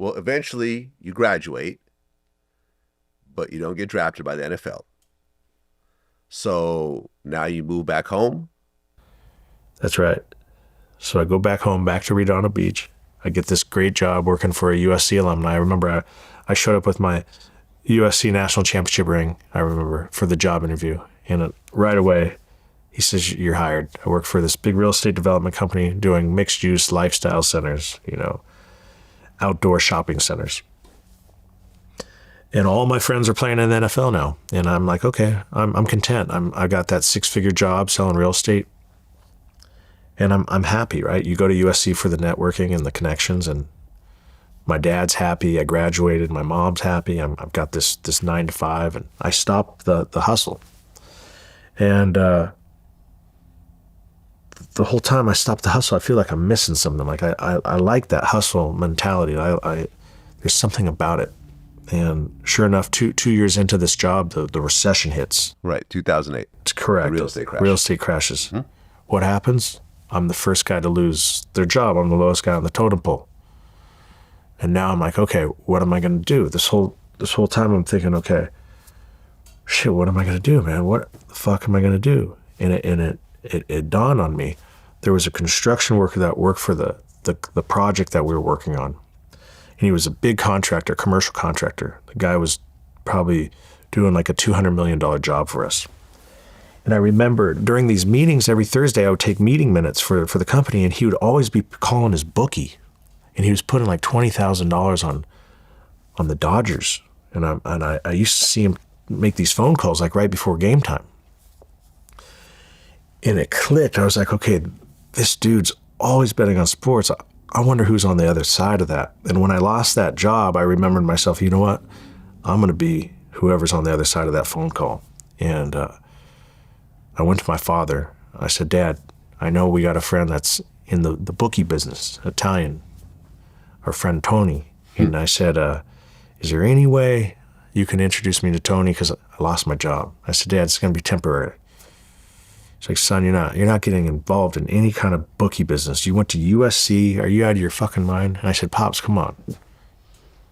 Well, eventually you graduate, but you don't get drafted by the NFL. So now you move back home? That's right. So I go back home, back to Redondo Beach. I get this great job working for a USC alumni. I remember I showed up with my USC national championship ring, I remember, for the job interview. And right away, he says, you're hired. I work for this big real estate development company doing mixed use lifestyle centers, outdoor shopping centers. And all my friends are playing in the NFL now. And I'm like, okay, I'm content. I got that 6-figure job selling real estate. And I'm happy, right? You go to USC for the networking and the connections, and my dad's happy. I graduated. My mom's happy. I've got this 9 to 5, and I stopped the hustle. And the whole time I stopped the hustle, I feel like I'm missing something. Like I like that hustle mentality. There's something about it. And sure enough, two years into this job, the recession hits. Right, 2008. It's correct. The real estate crash. Real estate crashes. What happens? I'm the first guy to lose their job. I'm the lowest guy on the totem pole. And now I'm like, okay, what am I going to do? This whole time I'm thinking, okay, shit, what am I going to do, man? What the fuck am I going to do? And it dawned on me. There was a construction worker that worked for the project that we were working on. And he was a big contractor, commercial contractor. The guy was probably doing like a $200 million job for us. And I remember during these meetings every Thursday, I would take meeting minutes for the company, and he would always be calling his bookie. And he was putting like $20,000 on the Dodgers. And I used to see him make these phone calls like right before game time. And it clicked. I was like, okay, this dude's always betting on sports. I wonder who's on the other side of that. And when I lost that job, I remembered myself, you know what? I'm going to be whoever's on the other side of that phone call. And I went to my father. I said, Dad, I know we got a friend that's in the bookie business, Italian, our friend Tony. And I said, is there any way you can introduce me to Tony? Because I lost my job. I said, Dad, it's going to be temporary. He's like, son, you're not getting involved in any kind of bookie business. You went to USC. Are you out of your fucking mind? And I said, Pops, come on.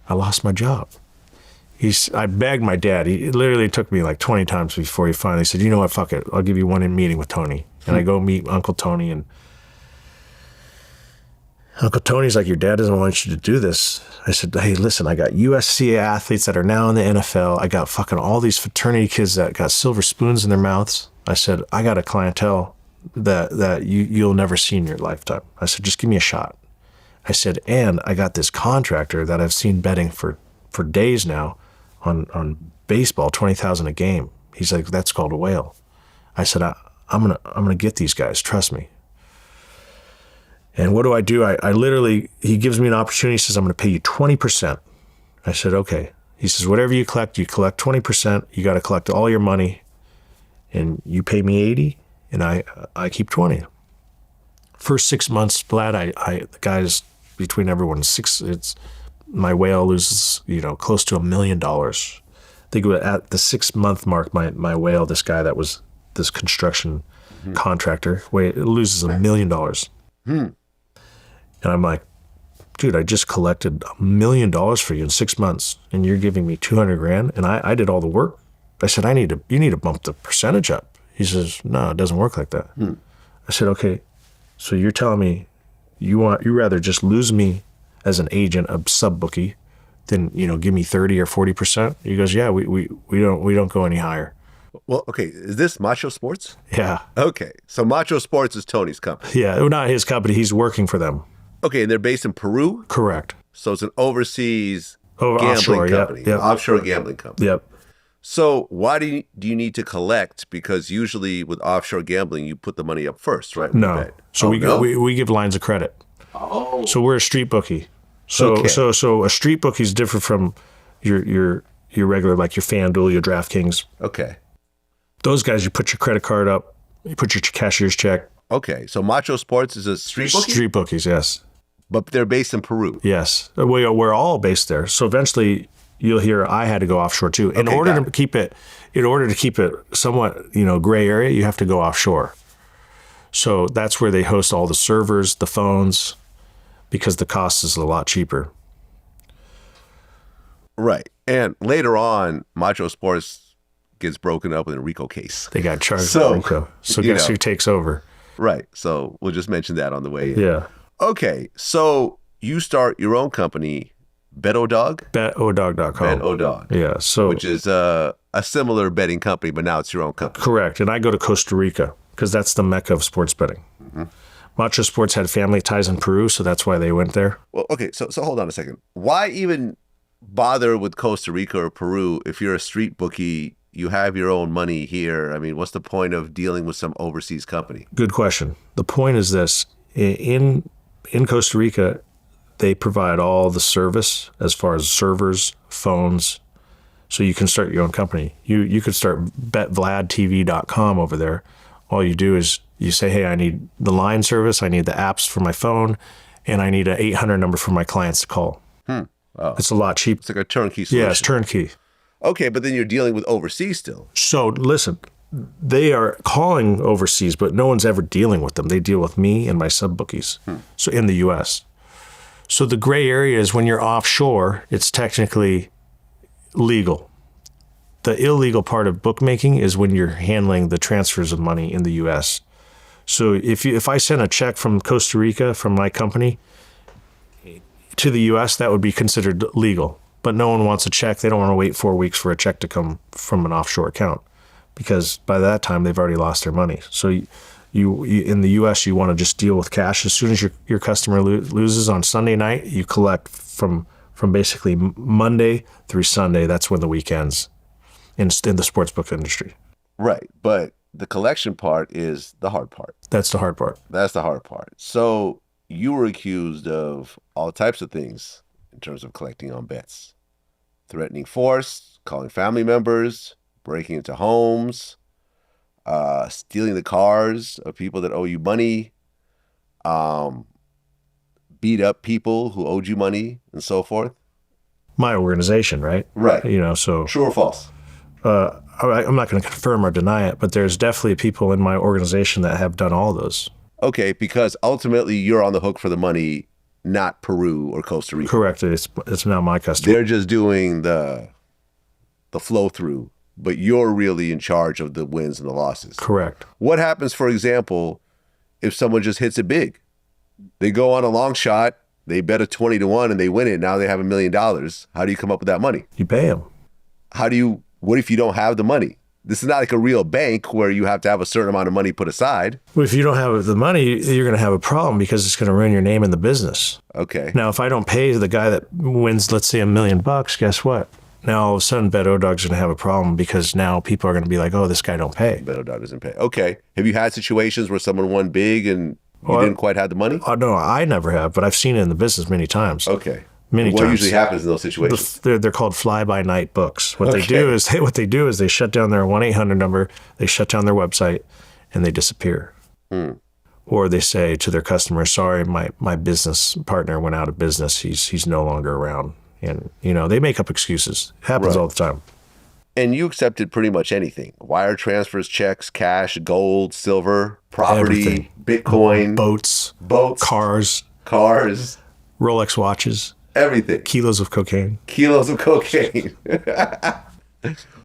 I lost my job. I begged my dad. He literally took me like 20 times before he finally said, you know what, fuck it. I'll give you one meeting with Tony. And I go meet Uncle Tony, and Uncle Tony's like, your dad doesn't want you to do this. I said, hey, listen, I got USC athletes that are now in the NFL. I got fucking all these fraternity kids that got silver spoons in their mouths. I said, I got a clientele that you'll never see in your lifetime. I said, just give me a shot. I said, and I got this contractor that I've seen betting for days now on baseball, 20,000 a game. He's like, that's called a whale. I said, I'm gonna get these guys. Trust me. And what do? I literally, he gives me an opportunity. He says, I'm going to pay you 20%. I said, okay. He says, whatever you collect 20%. You got to collect all your money, and you pay me 80, and I keep 20. First 6 months, Vlad, the guys, between everyone, my whale loses, close to $1 million. I think at the 6-month mark, my whale, this guy that was this construction contractor, loses $1 million. And I'm like, dude, I just collected $1 million for you in 6 months, and you're giving me $200,000, and I did all the work. I said, you need to bump the percentage up. He says, no, it doesn't work like that. I said, okay, so you're telling me you rather just lose me as an agent, a sub bookie, than give me 30 or 40%? He goes, yeah, we don't go any higher. Well, okay, is this Macho Sports? Yeah. Okay, so Macho Sports is Tony's company. Yeah, not his company. He's working for them. Okay, and they're based in Peru? Correct. So it's an overseas gambling offshore, company. Yep. Offshore gambling company. Yep. So why do you need to collect? Because usually with offshore gambling, you put the money up first, right? No. So we give lines of credit. Oh. So we're a street bookie. So a street bookie is different from your regular, like your FanDuel, your DraftKings. Okay. Those guys, you put your credit card up, you put your cashier's check. Okay, so Macho Sports is a street bookie? Street bookies, yes. But they're based in Peru? Yes. We're all based there. So eventually you'll hear I had to go offshore too. In order to keep it somewhat, gray area, you have to go offshore. So that's where they host all the servers, the phones, because the cost is a lot cheaper. Right. And later on, Macho Sports gets broken up in a RICO case. They got charged So, with RICO. So you guess know. who takes over? Right. So we'll just mention that on the way in. Yeah. Okay. So you start your own company, Betodog? Betodog.com. Betodog. Yeah. So Which is a similar betting company, but now it's your own company. correct. And I go to Costa Rica because that's the Mecca of sports betting. Mm-hmm. Macho Sports had family ties in Peru, so that's why they went there. Well, okay. So hold on a second. Why even bother with Costa Rica or Peru if you're a street bookie? You have your own money here. I mean, what's the point of dealing with some overseas company? Good question. The point is this. In Costa Rica, they provide all the service as far as servers, phones, so you can start your own company. You could start betvladtv.com over there. All you do is you say, hey, I need the line service, I need the apps for my phone, and I need an 800 number for my clients to call. Oh. It's a lot cheaper. It's like a turnkey solution. Yeah, it's turnkey. Okay, but then you're dealing with overseas still. So listen, they are calling overseas, but no one's ever dealing with them. They deal with me and my sub bookies. So in the U.S. So the gray area is when you're offshore, it's technically legal. The illegal part of bookmaking is when you're handling the transfers of money in the U.S. So if I send a check from Costa Rica from my company to the U.S., that would be considered legal. But no one wants a check. They don't want to wait 4 weeks for a check to come from an offshore account because by that time they've already lost their money. So you in the U.S., you want to just deal with cash. As soon as your customer loses on Sunday night, you collect from basically Monday through Sunday. That's when the week ends in the sportsbook industry. Right, but the collection part is the hard part. That's the hard part. That's the hard part. So you were accused of all types of things in terms of collecting on bets. Threatening force, calling family members, breaking into homes, stealing the cars of people that owe you money, beat up people who owed you money, and so forth. My organization, right? Right. You know, so True or false? I'm not going to confirm or deny it, but there's definitely people in my organization that have done all those. Okay, because ultimately you're on the hook for the money, not Peru or Costa Rica. Correct. It's now my customer. They're just doing the flow through, but you're really in charge of the wins and the losses. Correct. What happens, for example, if someone just hits it big? They go on a long shot, they bet a 20-1 and they win it. Now they have $1 million. How do you come up with that money? You pay them. What if you don't have the money? This is not like a real bank where you have to have a certain amount of money put aside. Well, if you don't have the money, you're going to have a problem because it's going to ruin your name in the business. Okay. Now, if I don't pay the guy that wins, let's say $1 million, guess what? Now all of a sudden, Betodog's going to have a problem because now people are going to be like, "Oh, this guy don't pay." Betodog doesn't pay. Okay. Have you had situations where someone won big and you didn't quite have the money? No, I never have, but I've seen it in the business many times. Okay. Many what times. usually happens in those situations? They're called fly-by-night books. What they do is they shut down their 1-800 number, they shut down their website, and they disappear. Or they say to their customer, "Sorry, my business partner went out of business. He's no longer around." And they make up excuses. It happens all the time. And you accepted pretty much anything: wire transfers, checks, cash, gold, silver, property, Everything. Bitcoin, Boats, cars, Rolex watches, everything. kilos of cocaine. Kilos of cocaine.